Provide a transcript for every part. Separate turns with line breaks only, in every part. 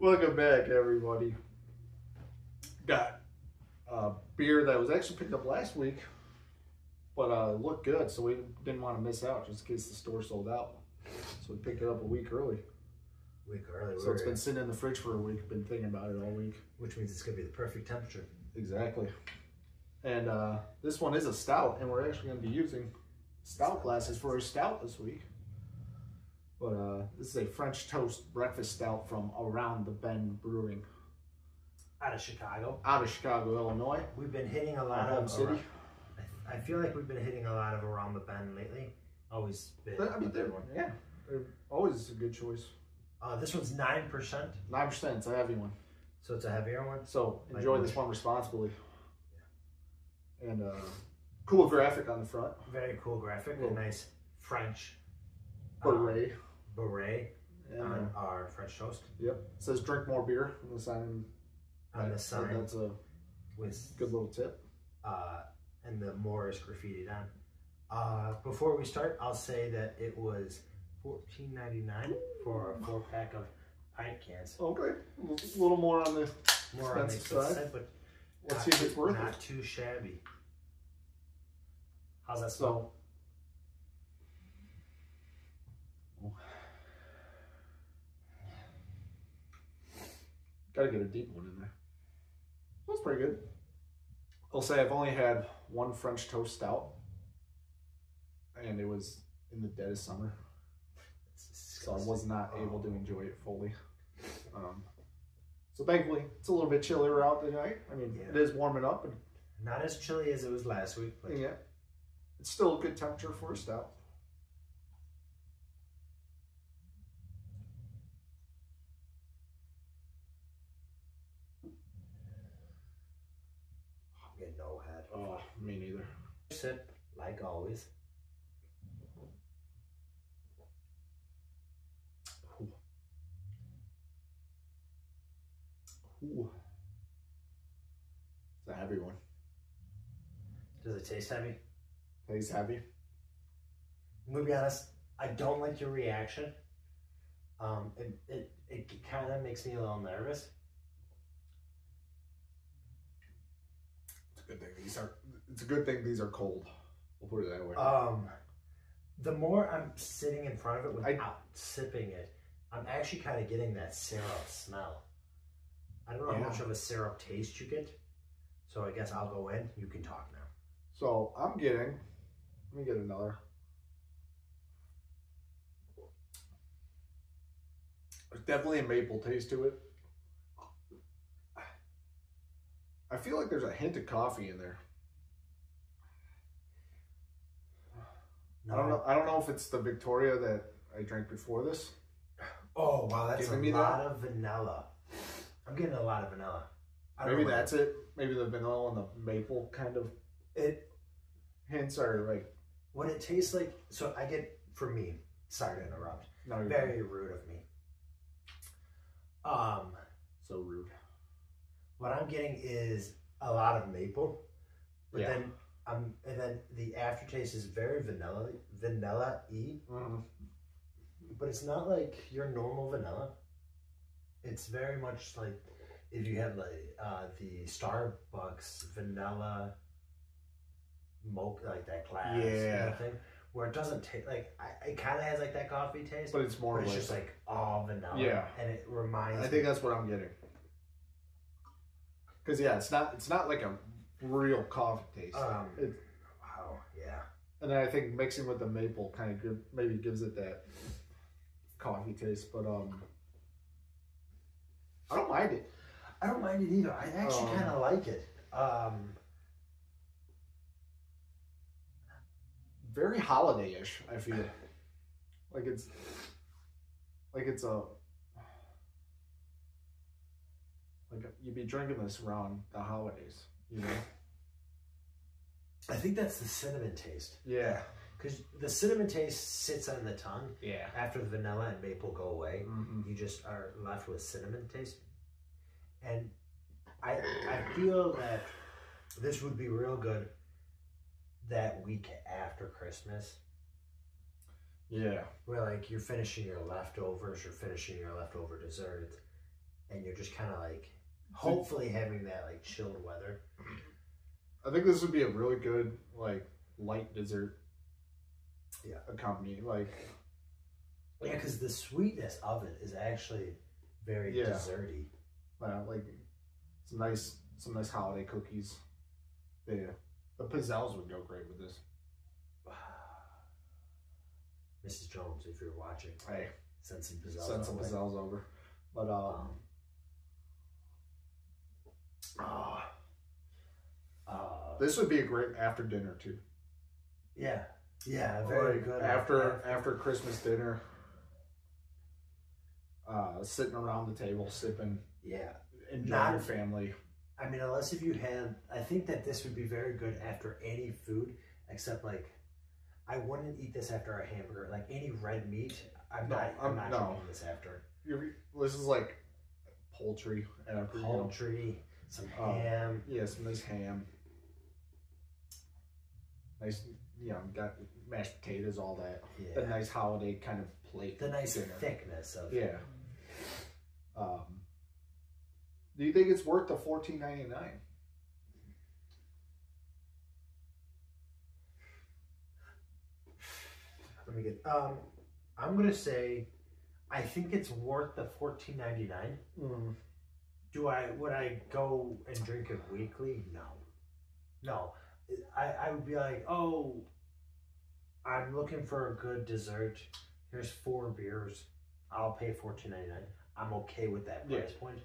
Welcome back, everybody. Got a beer that was actually picked up last week, but looked good, so we didn't want to miss out just in case the store sold out. So we picked it up a week early. So it's been sitting in the fridge for a week. Been thinking about it all week.
Which means it's going to be the perfect temperature.
Exactly. And this one is a stout, and we're actually going to be using stout glasses for a stout this week. But this is a French toast breakfast stout from Around the Bend Brewing.
Out of Chicago.
Out of Chicago, Illinois.
We've been hitting a lot of
city.
I feel like we've been hitting a lot of Around the Bend lately. Always been.
I mean, they're always a good choice.
This one's 9%.
9%. It's a heavy one.
So it's a heavier one.
So enjoy this one responsibly. Yeah. And cool graphic on the front.
Very cool graphic. A nice French beret on our French toast.
Yep. It says "Drink more beer" on the sign.
That's a
good little tip.
And the more is graffitied on. Before we start, I'll say that it was $14.99 for a 4-pack of pint cans.
Okay, a little more on the expensive side, but let's see if it's worth it.
Not too shabby. How's that smell?
Gotta get a deep one in there. That's pretty good. I'll say I've only had one French toast stout, and it was in the dead of summer, so I was not able to enjoy it fully. So thankfully, it's a little bit chillier out tonight. I mean, it is warming up, and
not as chilly as it was last week, but
yeah, it's still a good temperature for a stout.
No head.
Oh, me neither.
Sip, like always.
Ooh. Ooh. It's a heavy one.
Does it taste heavy?
Tastes heavy.
I'm gonna be honest, I don't like your reaction. It kind of makes me a little nervous.
It's a good thing these are cold. We'll put it that way.
The more I'm sitting in front of it without sipping it, I'm actually kind of getting that syrup smell. I don't know how much of a syrup taste you get, so I guess I'll go in. You can talk now.
So I'm getting, let me get another. There's definitely a maple taste to it. I feel like there's a hint of coffee in there.
No.
I don't know if it's the Victoria that I drank before this.
Oh wow, that's a lot of vanilla. I'm getting a lot of vanilla.
Maybe that's it. Maybe the vanilla and the maple kind of hints are like
what it tastes like. So I get, for me, sorry to interrupt.
No, you're
very rude of me.
So rude.
What I'm getting is a lot of maple, but then and then the aftertaste is very vanilla-y, but it's not like your normal vanilla. It's very much like if you had like the Starbucks vanilla mocha, like that glass kind of thing, where it doesn't taste like it kind of has like that coffee taste,
but it's more.
But it's just like all vanilla, and it reminds.
I think that's what I'm getting. Because it's not like a real coffee taste.
Wow, yeah.
And then I think mixing with the maple kind of maybe gives it that coffee taste. But I don't mind it.
I don't mind it either. I actually kind of like it.
Very holiday-ish. I feel like it's a. Like you'd be drinking this around the holidays, you know?
I think that's the cinnamon taste.
Yeah.
Because the cinnamon taste sits on the tongue.
Yeah.
After the vanilla and maple go away, you just are left with cinnamon taste. And I feel that this would be real good that week after Christmas.
Yeah.
Where like you're finishing your leftovers, you're finishing your leftover desserts. and you're just kind of like hopefully having that like chilled weather.
I think this would be a really good like light dessert.
Yeah,
accompany like.
Yeah, because the sweetness of it is actually very desserty.
Like some nice holiday cookies. Yeah, the pizzelles would go great with this.
Mrs. Jones, if you're watching,
hey,
send some pizzelles.
Send some pizzelles over. But this would be a great after dinner too.
Yeah, very good.
After Christmas dinner. Sitting around the table, sipping, enjoying your family.
I mean, unless if you had, I think that this would be very good after any food, except like, I wouldn't eat this after a hamburger. Like any red meat, I'm not eating this after.
This is like poultry and
some ham.
Yeah, some nice ham. Nice, got mashed potatoes, all that. Yeah. A nice holiday kind of plate.
The nice thickness of
it. Do you think it's worth the $14.99?
Let me get. I'm gonna say, I think it's worth the $14.99. Would I go and drink it weekly? No. I would be like, oh, I'm looking for a good dessert. Here's 4 beers. I'll pay $14.99. I'm okay with that price point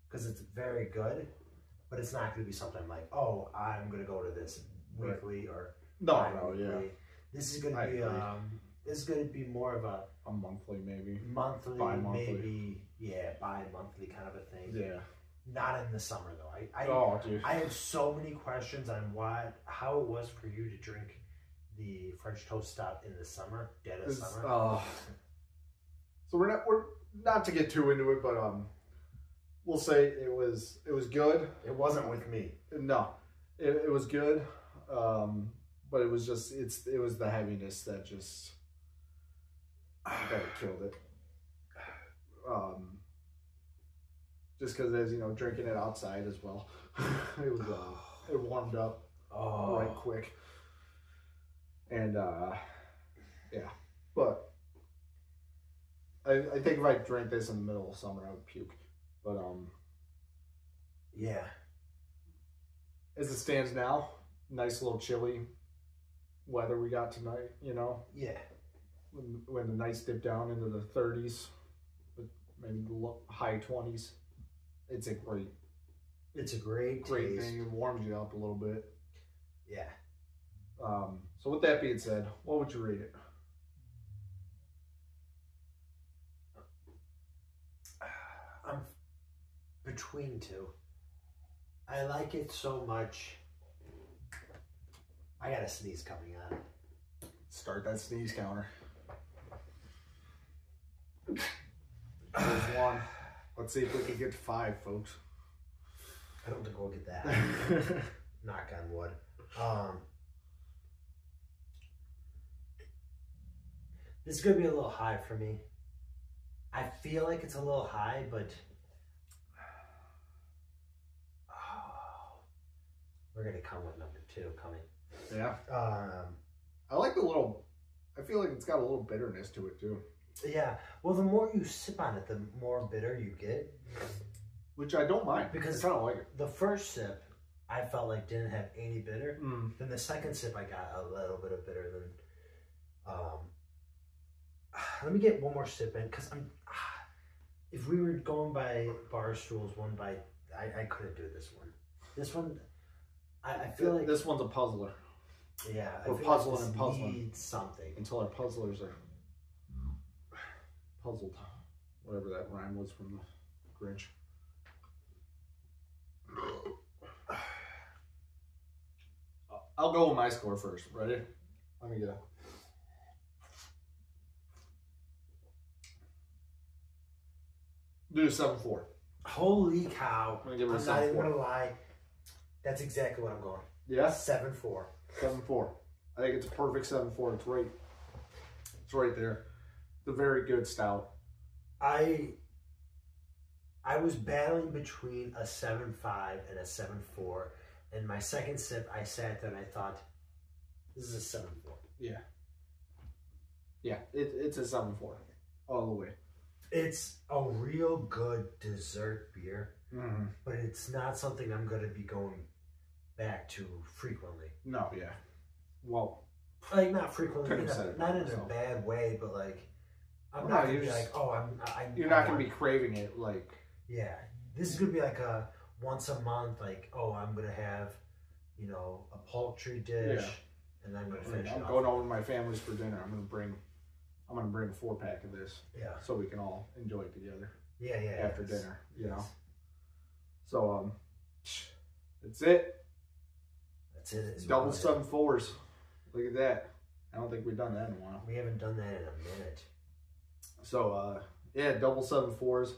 because it's very good, but it's not going to be something I'm like, oh, I'm going to go to this weekly or
no.
This is going to be this is going to be more of a
monthly maybe,
bi-monthly, bi-monthly kind of a thing.
Yeah.
Not in the summer though.
Dude.
I have so many questions on how it was for you to drink the French toast stout in the summer, dead of summer.
So we're not to get too into it, but we'll say it was good.
It wasn't with me.
No, it was good, but it was just it was the heaviness that just killed it. Just because as drinking it outside as well, it was it warmed up right quick, and but I think if I drank this in the middle of summer, I would puke. But as it stands now, nice little chilly weather we got tonight.
Yeah.
When the nights dip down into the 30s, maybe high 20s. It's a great
taste.
thing. It warms you up a little bit.
Yeah.
So with that being said, what would you rate it?
I'm between 2. I like it so much. I got a sneeze coming on.
Start that sneeze counter. There's 1. Let's see if we can get to 5, folks.
I don't think we'll get that. Knock on wood. This is going to be a little high for me. I feel like it's a little high, but we're going to come with number 2 coming.
Yeah. I like I feel like it's got a little bitterness to it too.
Yeah. Well, the more you sip on it, the more bitter you get.
Which I don't mind.
Because
I kind of like it.
The first sip, I felt like didn't have any bitter. Then the second sip, I got a little bit of bitter. Then, let me get one more sip in because if we were going by bar stools, one by, I couldn't do this one. This one, I feel like
this one's a puzzler.
Yeah,
we're puzzling and puzzling.
Need something
until our puzzlers are puzzled. Whatever that rhyme was from the Grinch. I'll go with my score first. Ready? Let me get it. Do 7.4.
Holy cow!
I'm not
even gonna lie. That's exactly what I'm going.
Yeah.
7.4.
7.4. I think it's a perfect 7.4. It's right there. It's a very good stout.
I I was battling between a 7.5 and a 7.4, and my second sip, I sat there and I thought, this is a 7.4.
Yeah. Yeah, it's a 7.4 all the way.
It's a real good dessert beer,
Mm-hmm.
but it's not something I'm going to be going back to frequently.
No, yeah. Well,
like not frequently, not in a
so.
bad way, but like I'm
Well,
not gonna be like, oh,
you're not gonna be craving it like.
Yeah, this is gonna be like a once a month, like, oh, I'm gonna have, you know, a poultry dish, and I'm gonna finish.
I'm going over to my family's for dinner. I'm gonna bring a 4-pack of this.
Yeah.
So we can all enjoy it together.
Yeah, yeah.
After dinner, you know. So that's it.
That's it.
Double 7.4s. Look at that. I don't think we've done that in a while.
We haven't done that in a minute.
So yeah, double 7.4s.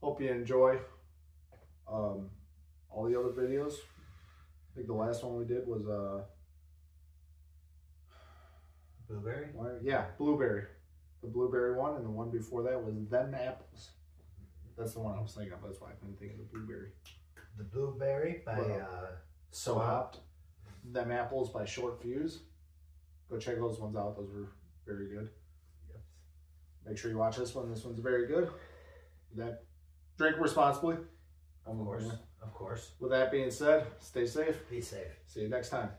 Hope you enjoy all the other videos. I think the last one we did was
blueberry.
Yeah, blueberry. The blueberry one, and the one before that was Them Apples. That's the one I was thinking of. That's why I couldn't think of the blueberry.
The blueberry by
So Hopped. Them Apples by Short Fuse. Go check those ones out. Those were very good.
Yep.
Make sure you watch this one. This one's very good. Drink responsibly.
Of course. Of course.
With that being said, stay safe.
Be safe.
See you next time.